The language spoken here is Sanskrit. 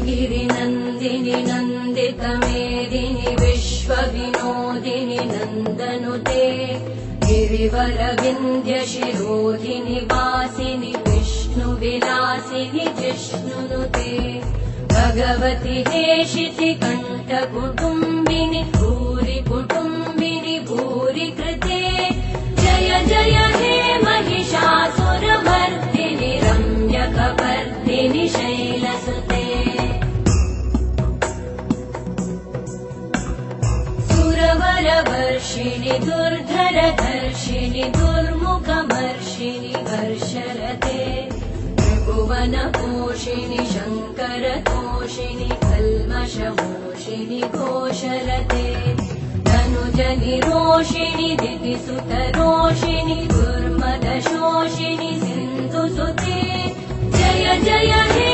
गिरिनन्दिनि नन्दितमेदिनि विश्वविनोदिनि नन्दनुते गिरिवरविन्ध्यशिरोधिनि वासिनि विष्णुविलासिनि जिष्णुनुते भगवति हेशिति कण्ठकुटुम्बिनि भूरि कुटुम्बिनि भूरि कृते जय जय हे महिषासुरमर्दिनि रम्यकपर्दिनि शैलसुते सुरवरवर्षिणि दुर्धरधर्षिणि दुर्मुखमर्षिणि वर्षरते त्रिभुवनपोषिणि शङ्करतोषिणि कल्मषमोषिणि घोषरते तनुजनिरोषिणि दितिसुतरोषिणि दुर्मदशोषिणि सिन्धुसुते जय जय हे